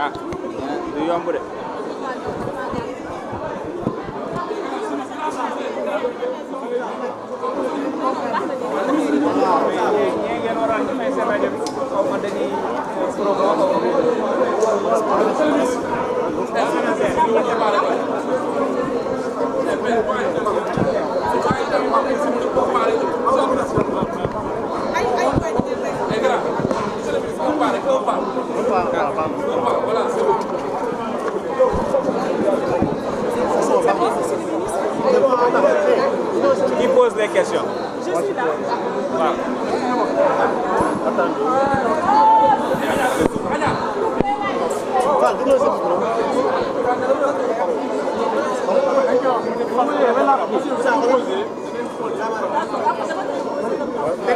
ah du yomb de. Qui pose les questions? Je suis là. Voilà.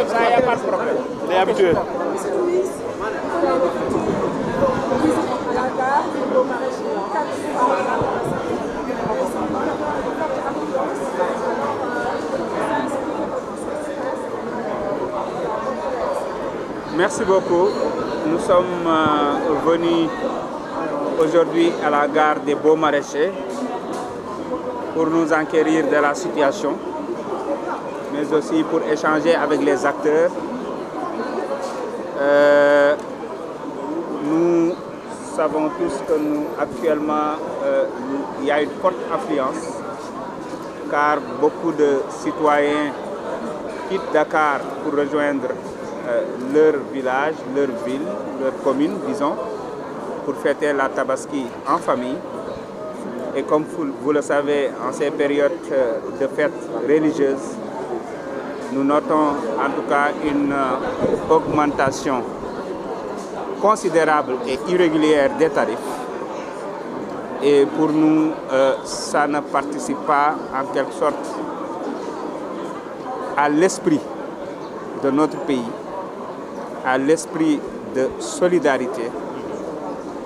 Ça, il n'y a pas de problème. Il est habitué. Merci beaucoup. Nous sommes venus aujourd'hui à la gare des Beaux Maraîchers pour nous enquérir de la situation, mais aussi pour échanger avec les acteurs. Nous savons tous que actuellement, il y a une forte affluence, car beaucoup de citoyens quittent Dakar pour rejoindre leur village, leur ville, leur commune, disons, pour fêter la Tabaski en famille. Et comme vous le savez, en ces périodes de fêtes religieuses, nous notons en tout cas une augmentation considérable et irrégulière des tarifs. Et pour nous, ça ne participe pas en quelque sorte à l'esprit de notre pays, à l'esprit de solidarité,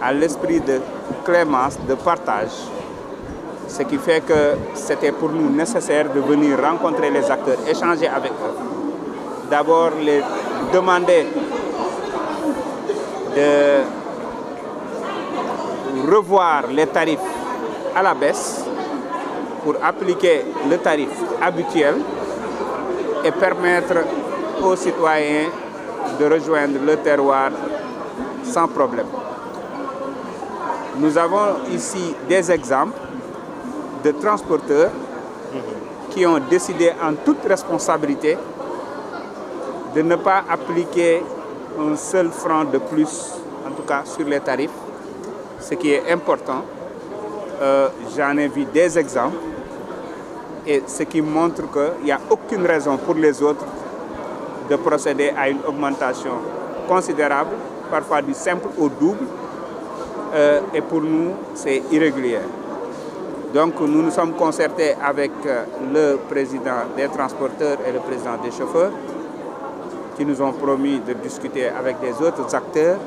à l'esprit de clémence, de partage. Ce qui fait que c'était pour nous nécessaire de venir rencontrer les acteurs, échanger avec eux. D'abord, les demander de revoir les tarifs à la baisse pour appliquer le tarif habituel et permettre aux citoyens de rejoindre le terroir sans problème. Nous avons ici des exemples de transporteurs qui ont décidé en toute responsabilité de ne pas appliquer un seul franc de plus, en tout cas sur les tarifs, ce qui est important. J'en ai vu des exemples et ce qui montre qu'il n'y a aucune raison pour les autres de procéder à une augmentation considérable, parfois du simple au double, et pour nous, c'est irrégulier. Donc nous nous sommes concertés avec le président des transporteurs et le président des chauffeurs, qui nous ont promis de discuter avec des autres acteurs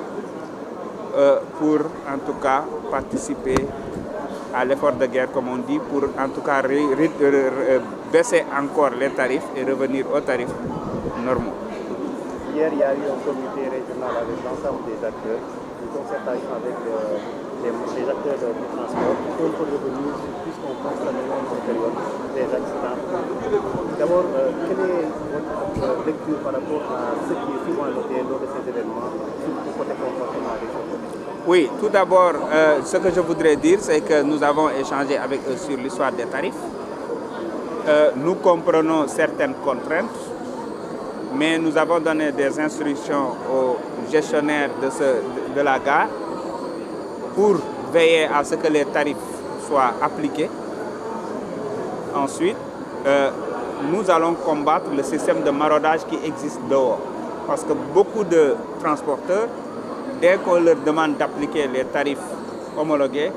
pour en tout cas participer à l'effort de guerre, comme on dit, pour en tout cas baisser encore les tarifs et revenir aux tarifs normaux. Hier, il y a eu un comité régional avec l'ensemble des acteurs, une concertation avec les acteurs du transport, pour revenir, puisqu'on constate dans cette période des accidents. D'abord, quelle est votre lecture par rapport à ce qui est souvent noté lors de ces événements, surtout côté comportement des chauffeurs? Oui, tout d'abord, ce que je voudrais dire, c'est que nous avons échangé avec eux sur l'histoire des tarifs. Nous comprenons certaines contraintes, mais nous avons donné des instructions aux gestionnaires de la gare pour veiller à ce que les tarifs soient appliqués. Ensuite, nous allons combattre le système de maraudage qui existe dehors. Parce que beaucoup de transporteurs, dès qu'on leur demande d'appliquer les tarifs homologués,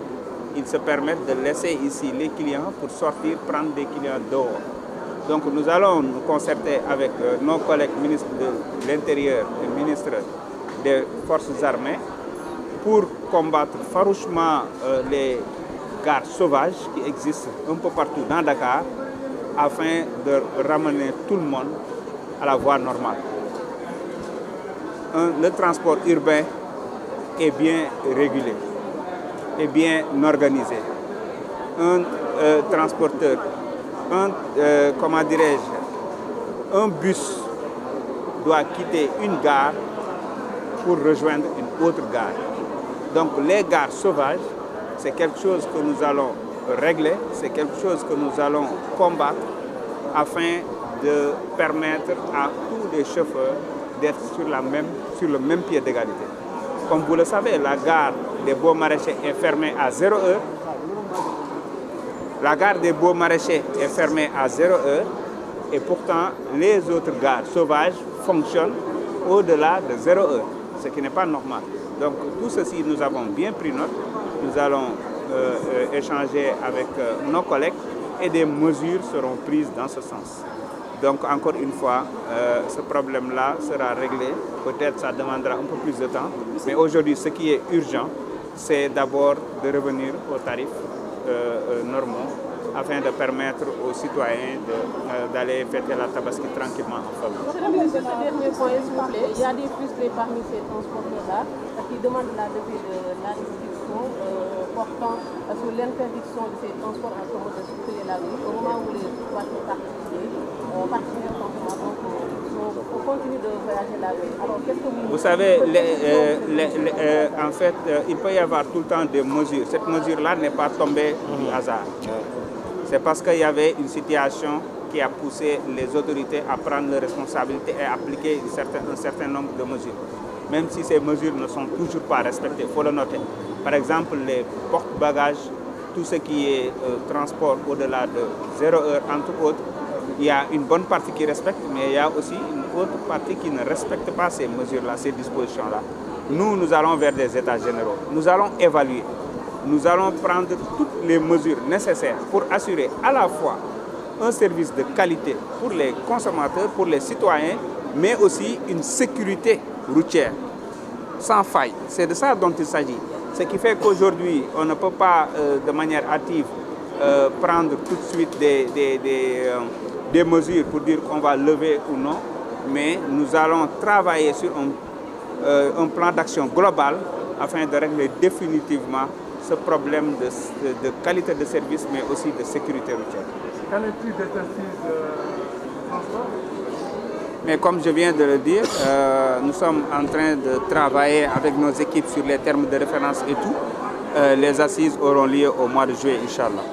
ils se permettent de laisser ici les clients pour sortir, prendre des clients dehors. Donc nous allons nous concerter avec nos collègues ministres de l'Intérieur et ministres des Forces armées pour combattre farouchement les gares sauvages qui existent un peu partout dans Dakar afin de ramener tout le monde à la voie normale. Le transport urbain est bien régulé. est bien organisé. Un transporteur, comment dirais-je, un bus doit quitter une gare pour rejoindre une autre gare. Donc les gares sauvages, c'est quelque chose que nous allons régler, c'est quelque chose que nous allons combattre afin de permettre à tous les chauffeurs d'être sur le même pied d'égalité. Comme vous le savez, la gare des Beaux-Maraîchers est fermée à 0 heure. La gare des Beaux-Maraîchers est fermée à 0 heure et pourtant les autres gares sauvages fonctionnent au-delà de 0 heure, ce qui n'est pas normal. Donc tout ceci, nous avons bien pris note. Nous allons échanger avec nos collègues et des mesures seront prises dans ce sens. Donc encore une fois, ce problème-là sera réglé. Peut-être ça demandera un peu plus de temps. Mais aujourd'hui, ce qui est urgent, c'est d'abord de revenir aux tarifs normaux afin de permettre aux citoyens d'aller fêter la Tabaski tranquillement en famille. Monsieur le ministre, ce dernier point, s'il vous plaît, il y a des frustrés parmi ces transporteurs-là qui demandent la levée de la restriction portant sur l'interdiction de ces transports en commun de circuler la rue au moment où les particuliers continue de voyager la rue. Alors, qu'est-ce que vous savez, en fait, il peut y avoir tout le temps des mesures. Cette mesure-là n'est pas tombée du hasard. C'est parce qu'il y avait une situation qui a poussé les autorités à prendre leurs responsabilités et à appliquer un certain nombre de mesures. Même si ces mesures ne sont toujours pas respectées, il faut le noter. Par exemple, les porte-bagages, tout ce qui est transport au-delà de 0 heure, entre autres, il y a une bonne partie qui respecte, mais il y a aussi une autre partie qui ne respecte pas ces mesures-là, ces dispositions-là. Nous allons vers des états généraux. Nous allons évaluer. Nous allons prendre toutes les mesures nécessaires pour assurer à la fois un service de qualité pour les consommateurs, pour les citoyens, mais aussi une sécurité routière sans faille. C'est de ça dont il s'agit. Ce qui fait qu'aujourd'hui, on ne peut pas de manière hâtive prendre tout de suite des mesures pour dire qu'on va lever ou non, mais nous allons travailler sur un plan d'action global afin de régler définitivement ce problème de qualité de service, mais aussi de sécurité routière. Qu'en est-il des assises transport? Mais comme je viens de le dire, nous sommes en train de travailler avec nos équipes sur les termes de référence et tout. Les assises auront lieu au mois de juillet, Inch'Allah.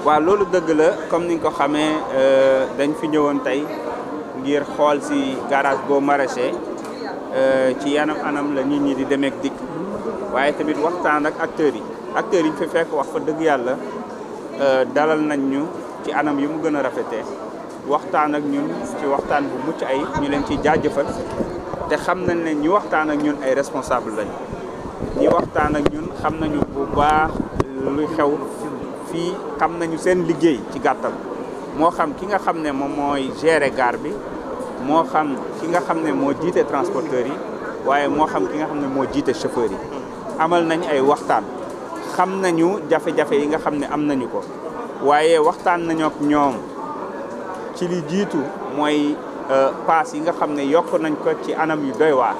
waaw loolu dëgg la comme ni nga ko xamee dañ fi ñëwoon tey ngir xool si garage Beaux Maraîchers ci yanam anam la nit ñi di demeek dikk waaye tamit waxtaan ak acteurs yi ñu fi fekk wax fa dëgg yàlla dalal nañ ñu ci anam yi mu gën a rafetee waxtaan ak ñun ci waxtaan bu mucc ay ñu leen ciy jaajëfal te xam nañ ne ñi waxtaan ak ñun ay responsable lañ ñi waxtaan ak ñun xam nañu bu baax luy xew fii xam nañu seen liggéey ci gàttal moo xam ki nga xam ne moom mooy gérer gare bi moo xam ki nga xam ne moo jiite transporteurs yi waaye moo xam ki nga xam ne moo jiite chauffeurs yi amal nañ ay waxtaan xam nañu jafe-jafe yi nga xam ne am nañu ko waaye waxtaan nañu ak ñoom ci li jiitu mooy paas yi nga xam ne yokk nañ ko ci anam yu doy waar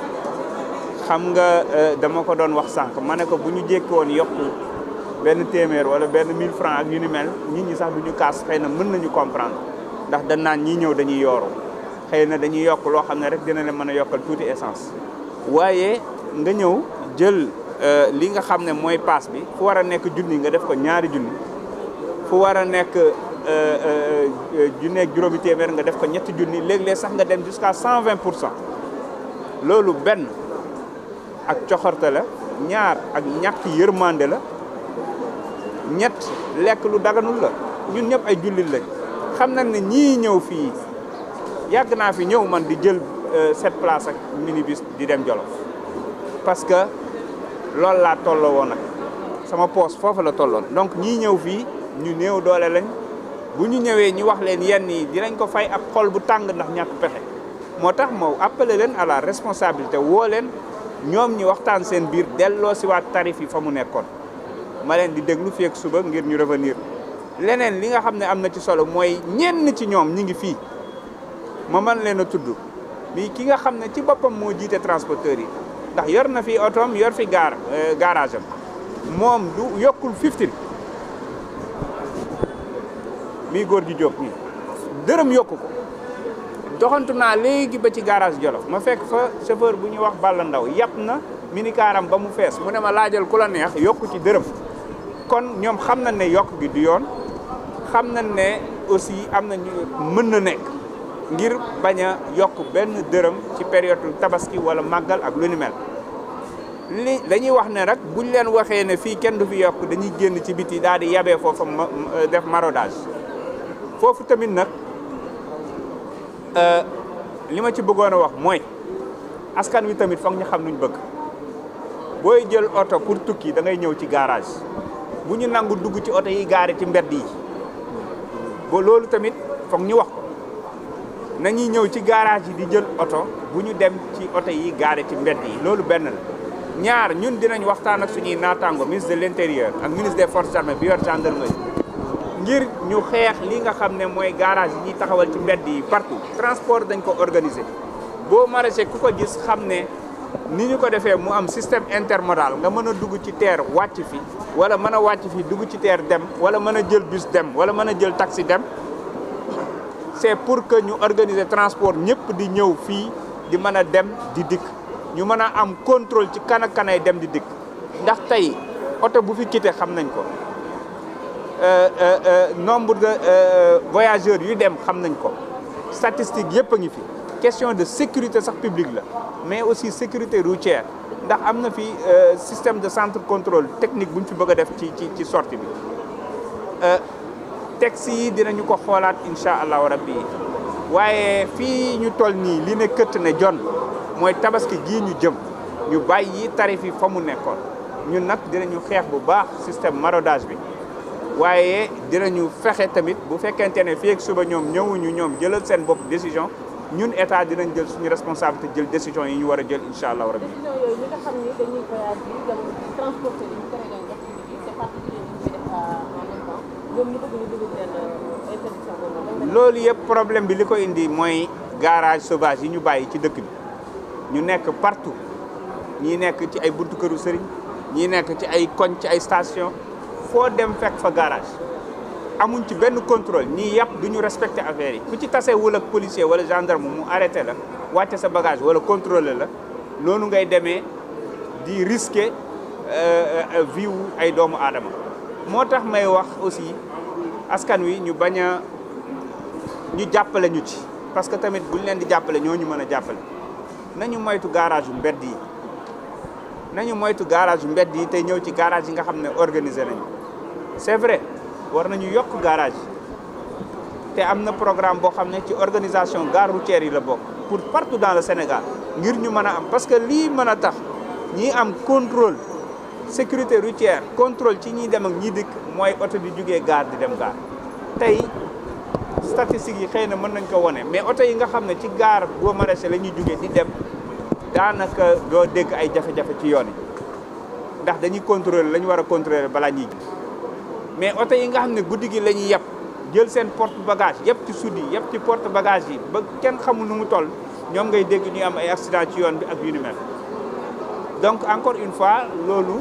xam nga dama ko doon wax sànq ma ne ko bu ñu jékki woon yokku benn téeméer wala benn 1000 francs ak yu ni mel nit ñi sax duñu kaas xëy na mën nañu comprendre ndax dañ naan ñii ñëw dañuy yooru xëy na dañuy yokk loo xam ne rek dina leen mën a yokkal tuuti essence waaye nga ñëw jël li nga xam ne mooy paas bi fu war a nekk junni nga def ko ñaari junni fu war a nekk junneeg juróomi téeméer nga def ko ñetti junni léeg-léeg sax nga dem jusqu'à 120%. loolu benn ak coxorte la ñaar ak ñàkk yërmande la ñett lekk lu daganul la ñun ñëpp ay jullit lañ xam nañ ne ñii ñëw fii yàgg naa fi ñëw man di jël 7 places ak minibus di dem Jolof parce que loolu laa tolloo woon nag sama poos foofu la tolloon donc ñii ñëw fii ñu néew doole lañ bu ñu ñëwee ñu wax leen yenn yi dinañ ko fay ak xol bu tàng ndax ñàkk pexe moo tax moo appelé leen à la responsabilité woo leen ñoom ñi waxtaan seen biir delloo si waat tarif yi fa mu nekkoon ma leen di déglu fii ak suba ngir ñu revenir leneen li nga xam ne am na ci solo mooy ñenn ci ñoom ñi ngi fii ma mën leen a tudd mais ki nga xam ne ci boppam moo jiite transporteurs yi ndax yor na fi otoom yor fi garage am moom du yokkul 15 mii góor gi jóg nii dërëm yokku ko doxantu naa léegi ba ci garage Jolof ma fekk fa chauffeur bu ñuy wax Balla Ndaw yàpp na minikaaram ba mu fees mu ne ma laajal ku la neex yokku ci dërëm kon ñoom xam nañ ne yokk gi du yoon xam nañ ne aussi am na mën na nekk ngir bañ a yokk benn dërëm ci période tabaski wala màggal ak lu ni mel li dañuy wax ne rek buñ leen waxee ne fii kenn du fi yokk dañuy génn ci biti daal di yabee foofa def maraudage foofu tamit nag li ma ci bëggoon a wax mooy askan wi tamit foog ñu xam nuñ bëgg booy jël oto pour tukki da ngay ñëw ci garage bu ñu nangu dugg ci oto yi gaare ci mbedd yi ba loolu tamit foog ñu wax ko nañuy ñëw ci garage yi di jël oto bu ñu dem ci oto yi gaare ci mbedd yi loolu benn la ñaar ñun dinañ waxtaan ak suñuy naataango ministre de l'intérieur ak ministre des forces armées bi yor gendarmerie ngir ñu xeex li nga xam ne mooy garage yi ñuy taxawal ci mbedd yi partout transport dañ ko organiser boo maraîcher ku ko gis xam ne ni ñu ko defee mu am système intermodal nga mën a dugg ci TER wàcc fi wala mën a wàcc fi dugg ci TER dem wala mën a jël bus dem wala mën a jël taxi dem c'est pour que ñu organiser transport ñëpp di ñëw fii di mën a dem di dikk ñu mën a am contrôle ci kan ak kanay dem di dikk ndax tey oto bu fi quitté xam nañ ko nombre de voyageurs yu dem xam nañ ko statistique yëpp a ngi fi question de sécurité sax publique la mais aussi sécurité routière ndax am na fi système de centre contrôle technique bu ñu fi bëgg a def ci sortie bi taxi yi dinañu ko xoolaat incha allahu rabbi waaye fii ñu toll nii li ne këtt ne jon mooy tabaski gii ñu jëm ñu bàyyi tarif yi fa mu nekkoon ñun nag dinañu xeex bu baax système maraudage bi waaye dinañu fexe tamit bu fekkente ne fii ak suba ñoom ñëwuñu ñoom jëlal seen bopp décision ñun état dinañ jël suñu responsabilité jël décision yi ñu war a jël incha allahu rabbi. décision yooyu ñi nga xam ni dañuy voyage bi dem transporter yi ñu tere leen jox ci liggéey c'est particulier ñu koy def en même temps ñoom ñu bëgg ñu dugg leen interdiction boobu. loolu yëpp problème bi li ko indi mooy garage sauvage yi ñu bàyyi ci dëkk bi ñu nekk partout ñii nekk ci ay buntu këru sëriñ ñii nekk ci ay koñ ci ay station foo dem fekk fa garage amuñ ci benn contrôle ñii yàpp duñu respecté affaire yi ku ci tasewul ak policier wala gendarme mu arrêté la wàcce sa bagage wala contrôlé la noonu ngay demee di risquer vie wu ay doomu aadama moo tax may wax aussi askan wi ñu bañ a ñu jàppale ñu ci parce que tamit buñ leen di jàppale ñoo ñu mën a jàppale nañu moytu garage yu mbedd yi nañu moytu garage yu mbedd yi te ñëw ci garage yi nga xam ne organisé nañu c'est vrai war nañu yokk garage te am na programme boo xam ne ci organisation gare routière yi la bokk pour partout dans le Sénégal ngir ñu mën a am parce que lii mën a tax ñi am contrôle sécurité routière contrôle ci ñiy dem ak ñi dikk mooy oto di jugee gare di dem gare tey statistiques yi xëy na mën nañ ko wone mais oto yi nga xam ne ci gare boo maraîcher la ñuy jugee di dem daanaka doo dégg ay jafe-jafe ci yoon yi ndax dañuy contrôler la ñu war a contrôler balaa ñuy gis mais oto yi nga xam ne guddi gi la ñuy yeb jël seen porte bagage yëpp ci sud yi yëpp ci porte bagage yi ba kenn xamul nu mu toll ñoom ngay dégg ñuy am ay accident ci yoon bi ak yu ni mel donc encore une fois loolu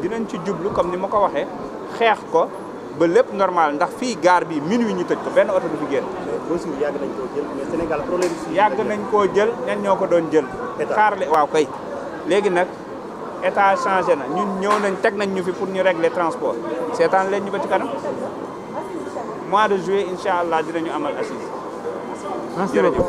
dinañ ci jublu comme ni ma ko waxee xeex ko ba lépp normal ndax fii gare bi minuit ñu tëj ko benn oto du fi génn. mesures yàgg nañ koo jël mais Sénégal problème bi. yàgg nañ koo jël ñan ñoo ko doon jël. xaarale waaw kay léegi nag état changé na ñun ñëw nañ teg nañ ñu fi pour ñu régler transport seetaan leen ñu ba ci kanam mois de juillet incha allah dinañu amal assise. jërëjëf.